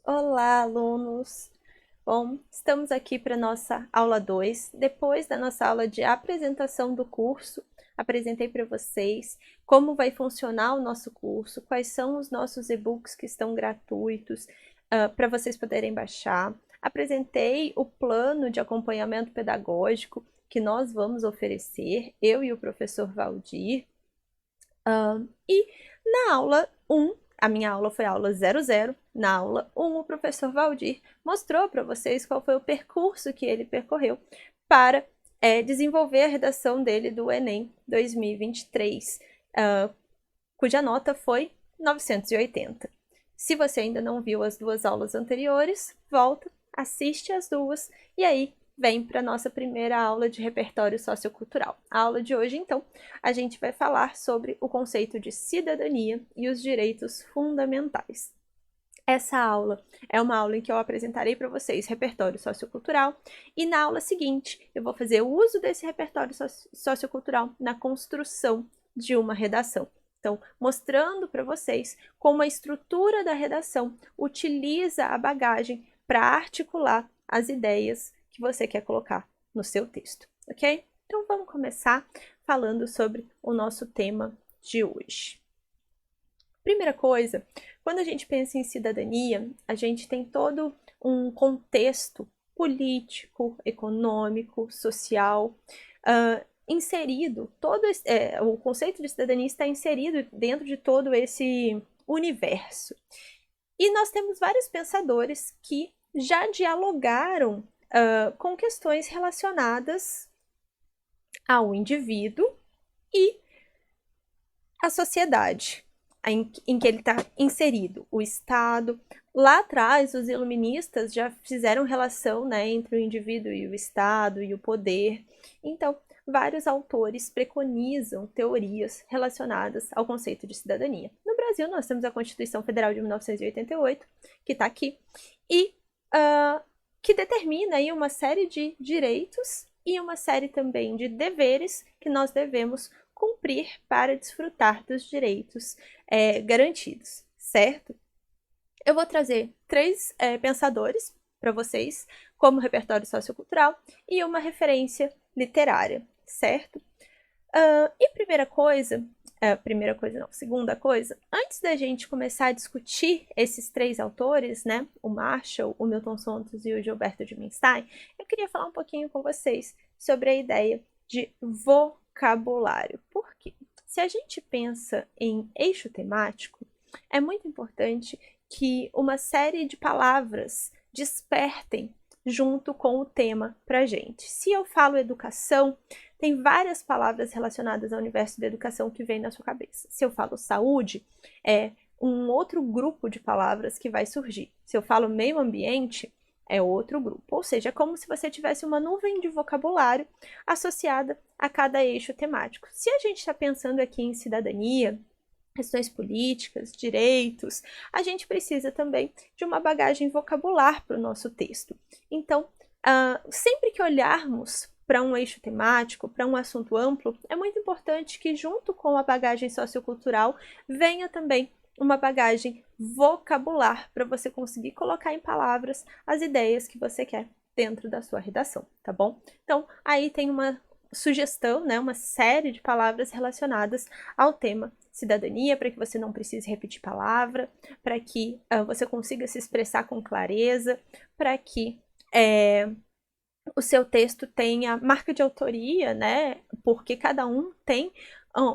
Olá, alunos! Bom, estamos aqui para a nossa aula 2. Depois da nossa aula de apresentação do curso, apresentei para vocês como vai funcionar o nosso curso, quais são os nossos e-books que estão gratuitos para vocês poderem baixar. Apresentei o plano de acompanhamento pedagógico que nós vamos oferecer, eu e o professor Valdir. E na aula 1, a minha aula foi a aula 00, na aula 1 o professor Valdir mostrou para vocês qual foi o percurso que ele percorreu para desenvolver a redação dele do Enem 2023, cuja nota foi 980. Se você ainda não viu as duas aulas anteriores, volta, assiste as duas e aí vem para a nossa primeira aula de repertório sociocultural. A aula de hoje, então, a gente vai falar sobre o conceito de cidadania e os direitos fundamentais. Essa aula é uma aula em que eu apresentarei para vocês repertório sociocultural e na aula seguinte eu vou fazer o uso desse repertório sociocultural na construção de uma redação. Então, mostrando para vocês como a estrutura da redação utiliza a bagagem para articular as ideias que você quer colocar no seu texto, ok? Então, vamos começar falando sobre o nosso tema de hoje. Primeira coisa, quando a gente pensa em cidadania, a gente tem todo um contexto político, econômico, social, inserido, o conceito de cidadania está inserido dentro de todo esse universo. E nós temos vários pensadores que já dialogaram com questões relacionadas ao indivíduo e à sociedade em que ele está inserido, o Estado. Lá atrás, os iluministas já fizeram relação, né, entre o indivíduo e o Estado e o poder. Então, vários autores preconizam teorias relacionadas ao conceito de cidadania. No Brasil, nós temos a Constituição Federal de 1988, que está aqui, e que determina aí uma série de direitos e uma série também de deveres que nós devemos cumprir para desfrutar dos direitos garantidos, certo? Eu vou trazer três pensadores para vocês, como repertório sociocultural e uma referência literária, certo? E segunda coisa, antes da gente começar a discutir esses três autores, né, o Marshall, o Milton Santos e o Gilberto de Menstein, eu queria falar um pouquinho com vocês sobre a ideia de vocabulário. Por quê? Se a gente pensa em eixo temático, é muito importante que uma série de palavras despertem junto com o tema para gente. Se eu falo educação, tem várias palavras relacionadas ao universo da educação que vem na sua cabeça. Se eu falo saúde, é um outro grupo de palavras que vai surgir. Se eu falo meio ambiente, é outro grupo. Ou seja, é como se você tivesse uma nuvem de vocabulário associada a cada eixo temático. Se a gente está pensando aqui em cidadania, questões políticas, direitos, a gente precisa também de uma bagagem vocabular para o nosso texto. Então, sempre que olharmos para um eixo temático, para um assunto amplo, é muito importante que junto com a bagagem sociocultural venha também uma bagagem vocabular para você conseguir colocar em palavras as ideias que você quer dentro da sua redação, tá bom? Então, aí tem uma sugestão, né, uma série de palavras relacionadas ao tema cidadania, para que você não precise repetir palavra, para que você consiga se expressar com clareza, para que o seu texto tenha marca de autoria, né? Porque cada um tem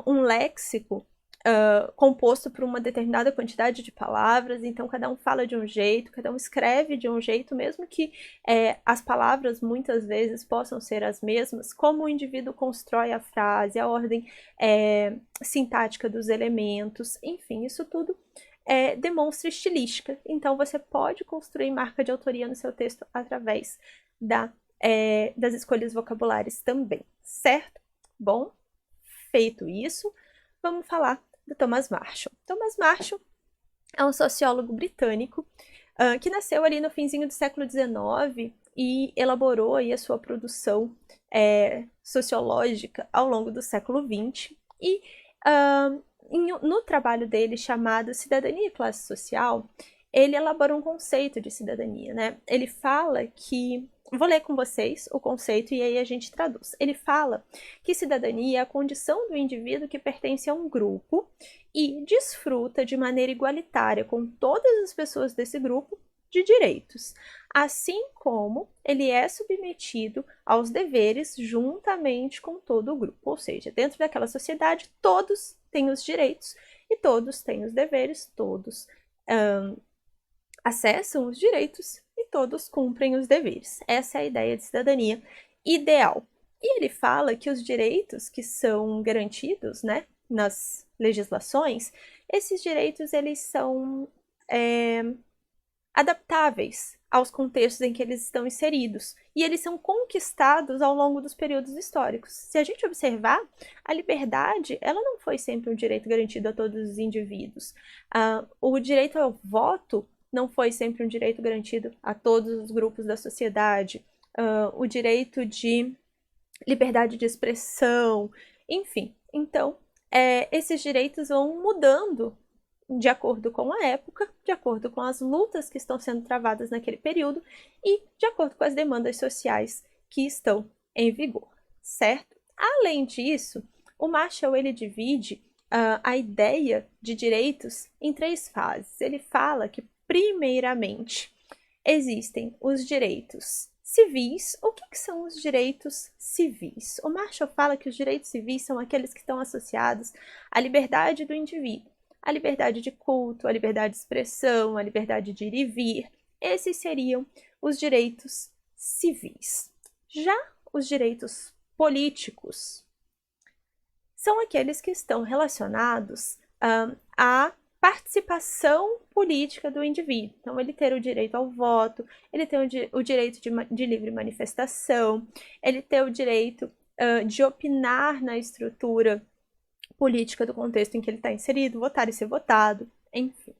um léxico composto por uma determinada quantidade de palavras, então cada um fala de um jeito, cada um escreve de um jeito, mesmo que as palavras muitas vezes possam ser as mesmas, como o indivíduo constrói a frase, a ordem sintática dos elementos, enfim, isso tudo demonstra estilística. Então você pode construir marca de autoria no seu texto através das escolhas vocabulares também, certo? Bom, feito isso, vamos falar do Thomas Marshall. Thomas Marshall é um sociólogo britânico que nasceu ali no finzinho do século XIX e elaborou aí a sua produção sociológica ao longo do século XX. E no trabalho dele chamado Cidadania e Classe Social, ele elabora um conceito de cidadania, né? Ele fala que... Vou ler com vocês o conceito e aí a gente traduz. Ele fala que cidadania é a condição do indivíduo que pertence a um grupo e desfruta de maneira igualitária com todas as pessoas desse grupo de direitos, assim como ele é submetido aos deveres juntamente com todo o grupo. Ou seja, dentro daquela sociedade, todos têm os direitos e todos têm os deveres, todos acessam os direitos e todos cumprem os deveres. Essa é a ideia de cidadania ideal. E ele fala que os direitos que são garantidos, né, nas legislações, esses direitos eles são adaptáveis aos contextos em que eles estão inseridos, e eles são conquistados ao longo dos períodos históricos. Se a gente observar, a liberdade, ela não foi sempre um direito garantido a todos os indivíduos. O direito ao voto não foi sempre um direito garantido a todos os grupos da sociedade. O direito de liberdade de expressão, enfim. Então, esses direitos vão mudando de acordo com a época, de acordo com as lutas que estão sendo travadas naquele período e de acordo com as demandas sociais que estão em vigor, certo? Além disso, o Marshall ele divide a ideia de direitos em 3 fases. Ele fala que, primeiramente, existem os direitos civis. O que são os direitos civis? O Marshall fala que os direitos civis são aqueles que estão associados à liberdade do indivíduo, a liberdade de culto, a liberdade de expressão, a liberdade de ir e vir. Esses seriam os direitos civis. Já os direitos políticos são aqueles que estão relacionados à participação política do indivíduo. Então, ele ter o direito ao voto, ele ter o direito de livre manifestação, ele ter o direito de opinar na estrutura política do contexto em que ele está inserido, votar e ser votado, enfim.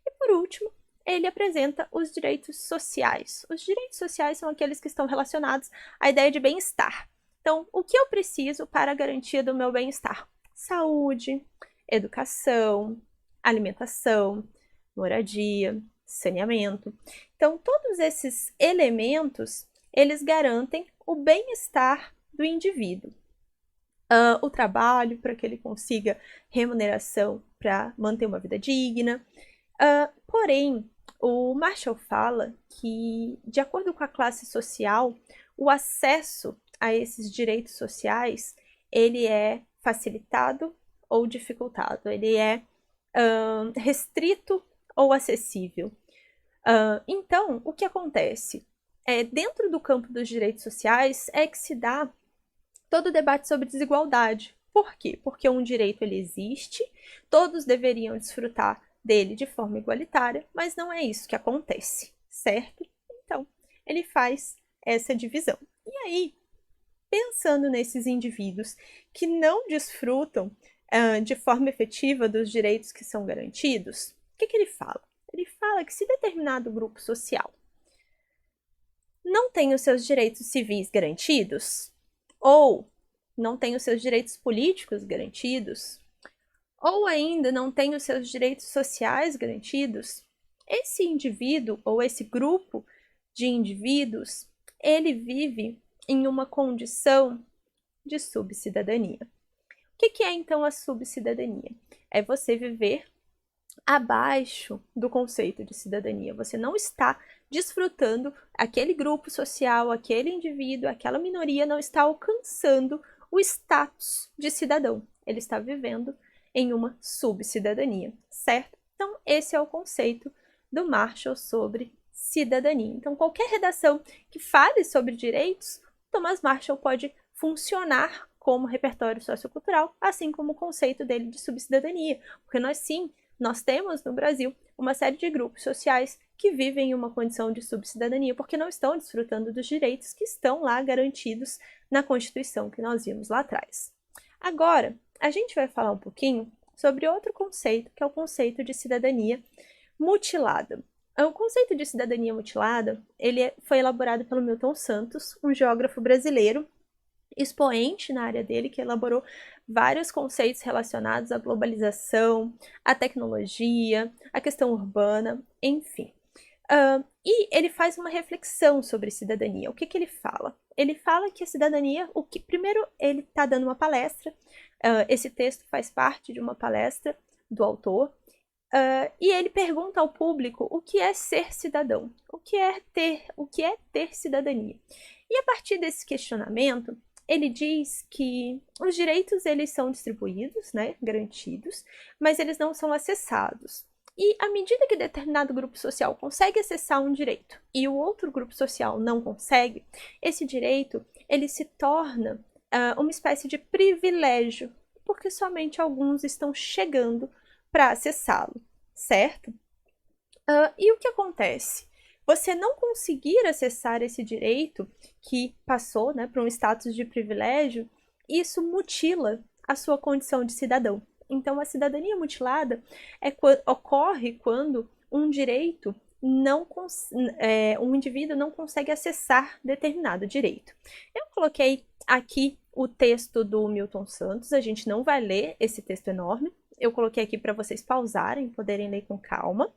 E por último, ele apresenta os direitos sociais. Os direitos sociais são aqueles que estão relacionados à ideia de bem-estar. Então, o que eu preciso para a garantia do meu bem-estar? Saúde, educação, alimentação, moradia, saneamento. Então, todos esses elementos, eles garantem o bem-estar do indivíduo. O trabalho, para que ele consiga remuneração para manter uma vida digna. Porém, o Marshall fala que, de acordo com a classe social, o acesso a esses direitos sociais, ele é facilitado ou dificultado, ele é restrito ou acessível. Então, o que acontece? Dentro do campo dos direitos sociais é que se dá todo o debate sobre desigualdade. Por quê? Porque um direito ele existe, todos deveriam desfrutar dele de forma igualitária, mas não é isso que acontece, certo? Então, ele faz essa divisão. E aí, pensando nesses indivíduos que não desfrutam de forma efetiva dos direitos que são garantidos, o que ele fala? Ele fala que se determinado grupo social não tem os seus direitos civis garantidos, ou não tem os seus direitos políticos garantidos, ou ainda não tem os seus direitos sociais garantidos, esse indivíduo ou esse grupo de indivíduos, ele vive em uma condição de subcidadania. O que é então a subcidadania? É você viver abaixo do conceito de cidadania. Você não está desfrutando, aquele grupo social, aquele indivíduo, aquela minoria não está alcançando o status de cidadão. Ele está vivendo em uma subcidadania, certo? Então, esse é o conceito do Marshall sobre cidadania. Então, qualquer redação que fale sobre direitos, Thomas Marshall pode funcionar como repertório sociocultural, assim como o conceito dele de subcidadania, porque nós temos no Brasil uma série de grupos sociais que vivem em uma condição de subcidadania porque não estão desfrutando dos direitos que estão lá garantidos na Constituição que nós vimos lá atrás. Agora, a gente vai falar um pouquinho sobre outro conceito, que é o conceito de cidadania mutilada. O conceito de cidadania mutilada, ele foi elaborado pelo Milton Santos, um geógrafo brasileiro, expoente na área dele, que elaborou vários conceitos relacionados à globalização, à tecnologia, à questão urbana, enfim. E ele faz uma reflexão sobre cidadania. O que ele fala? Ele fala que a cidadania, primeiro ele está dando uma palestra, esse texto faz parte de uma palestra do autor, e ele pergunta ao público o que é ser cidadão, o que é ter cidadania. E a partir desse questionamento, ele diz que os direitos eles são distribuídos, né, garantidos, mas eles não são acessados. E à medida que determinado grupo social consegue acessar um direito e o outro grupo social não consegue, esse direito ele se torna uma espécie de privilégio, porque somente alguns estão chegando para acessá-lo, certo? E o que acontece? Você não conseguir acessar esse direito que passou, né, para um status de privilégio, isso mutila a sua condição de cidadão. Então, a cidadania mutilada ocorre quando um direito um indivíduo não consegue acessar determinado direito. Eu coloquei aqui o texto do Milton Santos, a gente não vai ler esse texto enorme, eu coloquei aqui para vocês pausarem, poderem ler com calma.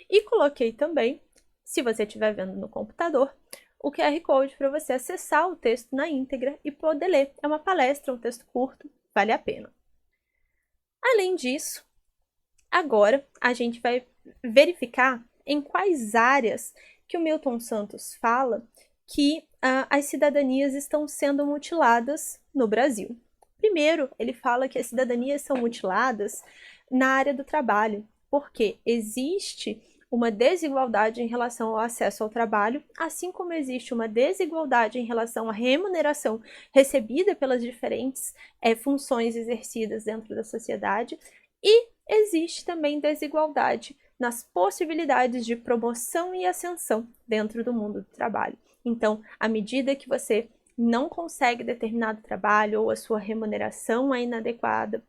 E coloquei também, se você estiver vendo no computador, o QR Code para você acessar o texto na íntegra e poder ler. É uma palestra, um texto curto, vale a pena. Além disso, agora a gente vai verificar em quais áreas que o Milton Santos fala que as cidadanias estão sendo mutiladas no Brasil. Primeiro, ele fala que as cidadanias são mutiladas na área do trabalho, porque existe uma desigualdade em relação ao acesso ao trabalho, assim como existe uma desigualdade em relação à remuneração recebida pelas diferentes funções exercidas dentro da sociedade, e existe também desigualdade nas possibilidades de promoção e ascensão dentro do mundo do trabalho. Então, à medida que você não consegue determinado trabalho ou a sua remuneração é inadequada,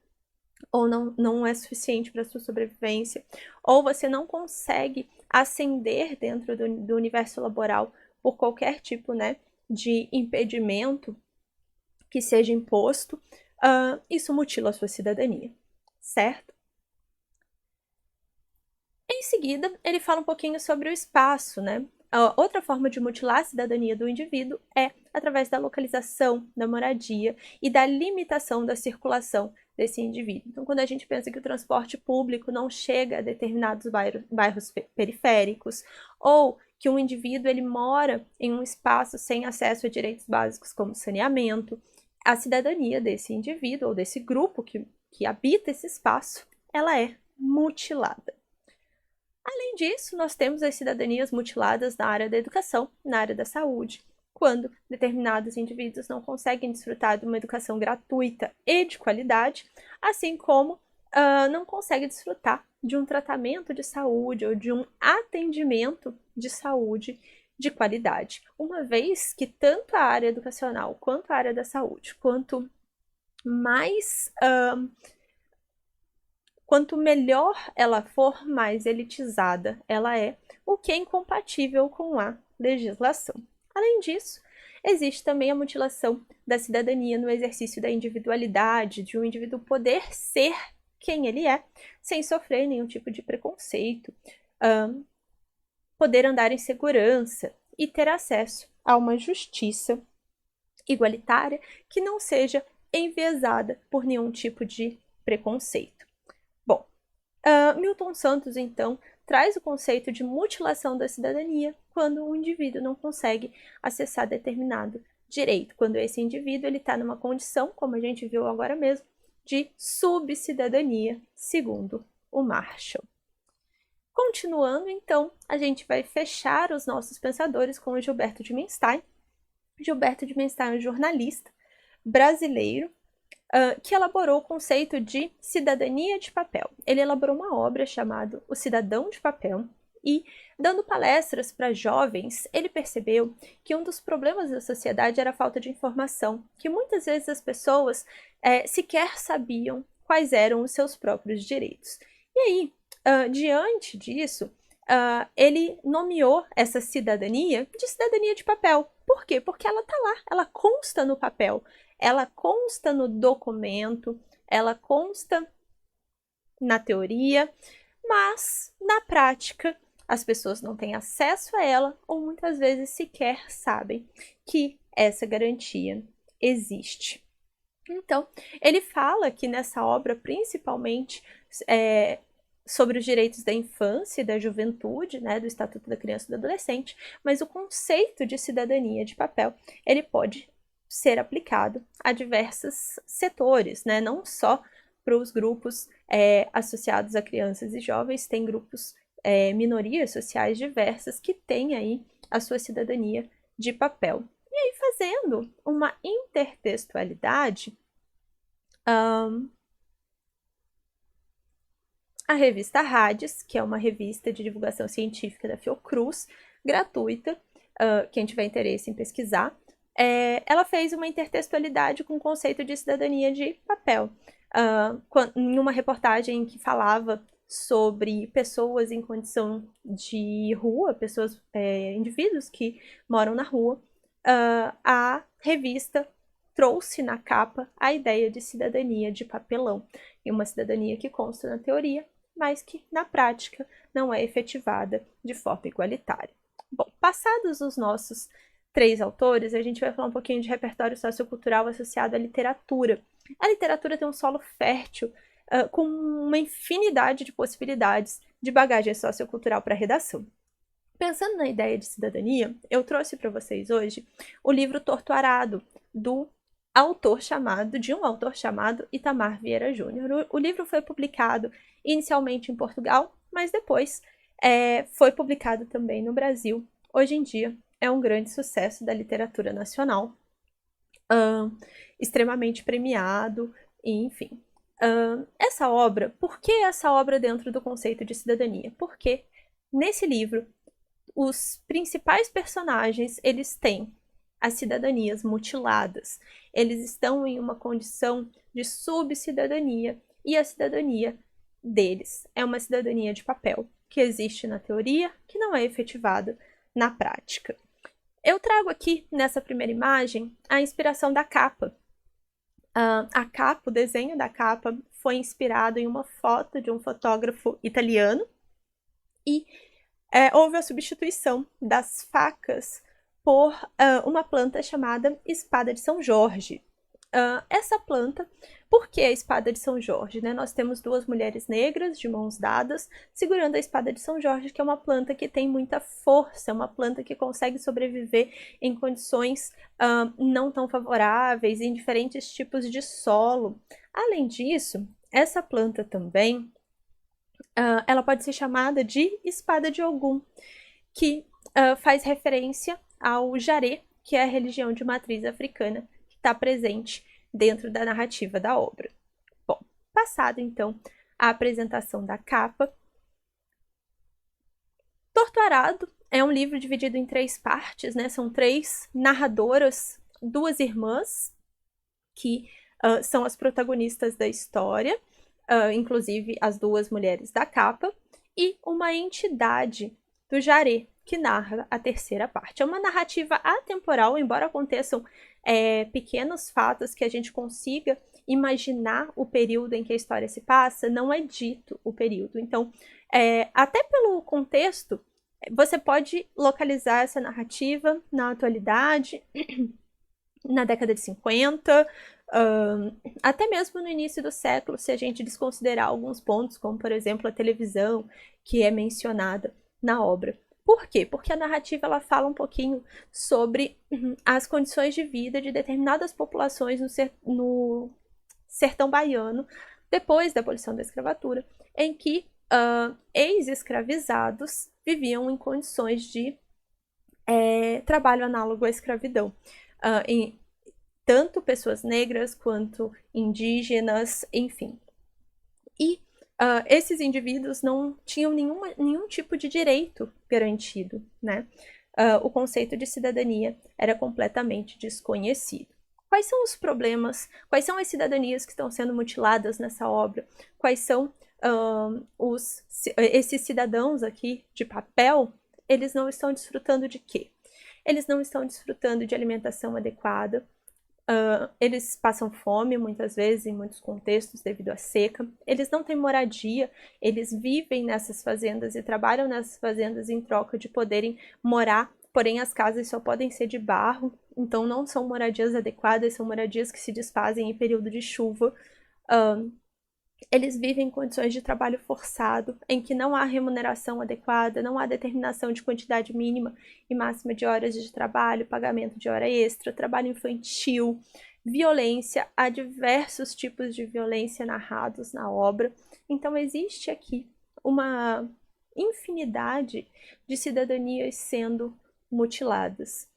ou não é suficiente para a sua sobrevivência, ou você não consegue ascender dentro do universo laboral por qualquer tipo, né, de impedimento que seja imposto, isso mutila a sua cidadania, certo? Em seguida, ele fala um pouquinho sobre o espaço, né? Outra forma de mutilar a cidadania do indivíduo é através da localização, da moradia e da limitação da circulação desse indivíduo. Então, quando a gente pensa que o transporte público não chega a determinados bairros periféricos, ou que um indivíduo ele mora em um espaço sem acesso a direitos básicos como saneamento, a cidadania desse indivíduo ou desse grupo que habita esse espaço, ela é mutilada. Além disso, nós temos as cidadanias mutiladas na área da educação, na área da saúde, quando determinados indivíduos não conseguem desfrutar de uma educação gratuita e de qualidade, assim como não conseguem desfrutar de um tratamento de saúde ou de um atendimento de saúde de qualidade. Uma vez que tanto a área educacional quanto a área da saúde, quanto melhor ela for, mais elitizada ela é, o que é incompatível com a legislação. Além disso, existe também a mutilação da cidadania no exercício da individualidade, de um indivíduo poder ser quem ele é, sem sofrer nenhum tipo de preconceito, poder andar em segurança e ter acesso a uma justiça igualitária que não seja enviesada por nenhum tipo de preconceito. Bom, Milton Santos, então, traz o conceito de mutilação da cidadania quando o indivíduo não consegue acessar determinado direito, quando esse indivíduo está numa condição, como a gente viu agora mesmo, de subcidadania, segundo o Marshall. Continuando, então, a gente vai fechar os nossos pensadores com o Gilberto de Menstein. Gilberto de Menstein é um jornalista brasileiro que elaborou o conceito de cidadania de papel. Ele elaborou uma obra chamada O Cidadão de Papel e, dando palestras para jovens, ele percebeu que um dos problemas da sociedade era a falta de informação, que muitas vezes as pessoas sequer sabiam quais eram os seus próprios direitos. E aí, diante disso, ele nomeou essa cidadania de cidadania de papel. Por quê? Porque ela está lá, ela consta no papel, ela consta no documento, ela consta na teoria, mas na prática as pessoas não têm acesso a ela ou muitas vezes sequer sabem que essa garantia existe. Então, ele fala que nessa obra, principalmente, sobre os direitos da infância e da juventude, né, do Estatuto da Criança e do Adolescente, mas o conceito de cidadania de papel, ele pode ser aplicado a diversos setores, né, não só para os grupos associados a crianças e jovens, tem grupos, minorias sociais diversas que têm aí a sua cidadania de papel. E aí, fazendo uma intertextualidade, a revista Hades, que é uma revista de divulgação científica da Fiocruz, gratuita, quem tiver interesse em pesquisar, ela fez uma intertextualidade com o conceito de cidadania de papel. Em uma reportagem que falava sobre pessoas em condição de rua, indivíduos que moram na rua, a revista trouxe na capa a ideia de cidadania de papelão, e uma cidadania que consta na teoria, mas que na prática não é efetivada de forma igualitária. Bom, passados os nossos 3 autores, a gente vai falar um pouquinho de repertório sociocultural associado à literatura. A literatura tem um solo fértil, com uma infinidade de possibilidades de bagagem sociocultural para a redação. Pensando na ideia de cidadania, eu trouxe para vocês hoje o livro Torto Arado, de um autor chamado Itamar Vieira Júnior. O livro foi publicado inicialmente em Portugal, mas depois foi publicado também no Brasil. Hoje em dia é um grande sucesso da literatura nacional, extremamente premiado, enfim. Essa obra, por que essa obra dentro do conceito de cidadania? Porque nesse livro, os principais personagens, eles têm as cidadanias mutiladas. Eles estão em uma condição de subcidadania, e a cidadania deles é uma cidadania de papel, que existe na teoria, que não é efetivada na prática. Eu trago aqui, nessa primeira imagem, a inspiração da capa. O desenho da capa foi inspirado em uma foto de um fotógrafo italiano, e houve a substituição das facas por uma planta chamada espada de São Jorge. Essa planta, por que a espada de São Jorge? Né? Nós temos 2 mulheres negras de mãos dadas segurando a espada de São Jorge, que é uma planta que tem muita força, uma planta que consegue sobreviver em condições não tão favoráveis, em diferentes tipos de solo. Além disso, essa planta também ela pode ser chamada de espada de Ogum, que faz referência ao jaré, que é a religião de matriz africana que está presente dentro da narrativa da obra. Bom, passado então a apresentação da capa, Torto Arado é um livro dividido em 3 partes, né? São 3 narradoras, 2 irmãs, que são as protagonistas da história, inclusive as 2 mulheres da capa, e uma entidade do jaré, que narra a terceira parte. É uma narrativa atemporal, embora aconteçam pequenos fatos que a gente consiga imaginar o período em que a história se passa, não é dito o período. Então, até pelo contexto, você pode localizar essa narrativa na atualidade, na década de 50, até mesmo no início do século, se a gente desconsiderar alguns pontos, como, por exemplo, a televisão, que é mencionada na obra. Por quê? Porque a narrativa ela fala um pouquinho sobre as condições de vida de determinadas populações no sertão baiano, depois da abolição da escravatura, em que ex-escravizados viviam em condições de trabalho análogo à escravidão. Tanto pessoas negras quanto indígenas, enfim. E esses indivíduos não tinham nenhum tipo de direito garantido, né? O conceito de cidadania era completamente desconhecido. quais são os problemas, quais são as cidadanias que estão sendo mutiladas nessa obra, quais são esses cidadãos aqui de papel, eles não estão desfrutando de quê? Eles não estão desfrutando de alimentação adequada, eles passam fome muitas vezes em muitos contextos devido à seca, eles não têm moradia, eles vivem nessas fazendas e trabalham nessas fazendas em troca de poderem morar, porém as casas só podem ser de barro, então não são moradias adequadas, são moradias que se desfazem em período de chuva. Eles vivem em condições de trabalho forçado, em que não há remuneração adequada, não há determinação de quantidade mínima e máxima de horas de trabalho, pagamento de hora extra, trabalho infantil, violência, há diversos tipos de violência narrados na obra. Então existe aqui uma infinidade de cidadanias sendo mutiladas.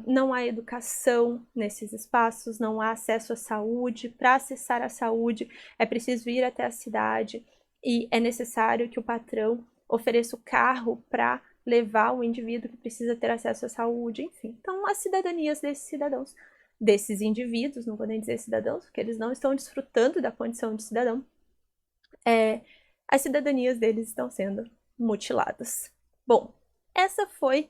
Não há educação nesses espaços, não há acesso à saúde. Para acessar a saúde, é preciso ir até a cidade e é necessário que o patrão ofereça o carro para levar o indivíduo que precisa ter acesso à saúde, enfim. Então, as cidadanias desses cidadãos, desses indivíduos, não vou nem dizer cidadãos, porque eles não estão desfrutando da condição de cidadão, as cidadanias deles estão sendo mutiladas. Bom, essa foi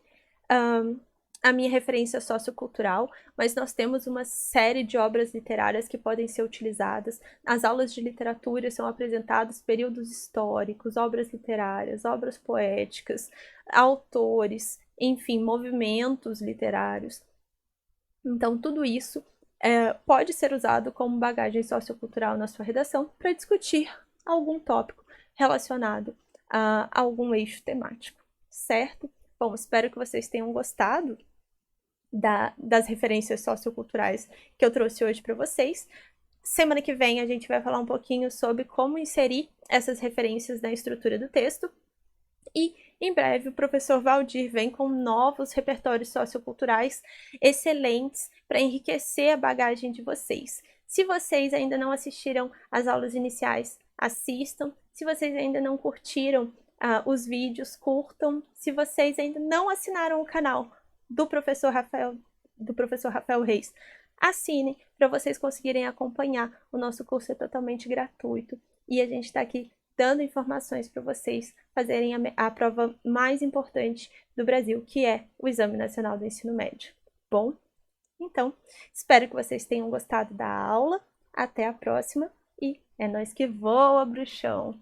a minha referência sociocultural, mas nós temos uma série de obras literárias que podem ser utilizadas. Nas aulas de literatura são apresentados períodos históricos, obras literárias, obras poéticas, autores, enfim, movimentos literários. Então, tudo isso pode ser usado como bagagem sociocultural na sua redação para discutir algum tópico relacionado a algum eixo temático, certo? Bom, espero que vocês tenham gostado das referências socioculturais que eu trouxe hoje para vocês. Semana que vem a gente vai falar um pouquinho sobre como inserir essas referências na estrutura do texto. E em breve o professor Valdir vem com novos repertórios socioculturais excelentes para enriquecer a bagagem de vocês. Se vocês ainda não assistiram às aulas iniciais, assistam. Se vocês ainda não curtiram os vídeos, curtam. Se vocês ainda não assinaram o canal do professor Rafael Reis, assinem para vocês conseguirem acompanhar. O nosso curso é totalmente gratuito e a gente está aqui dando informações para vocês fazerem a prova mais importante do Brasil, que é o Exame Nacional do Ensino Médio. Bom, então, espero que vocês tenham gostado da aula. Até a próxima e é nóis que voa, bruxão!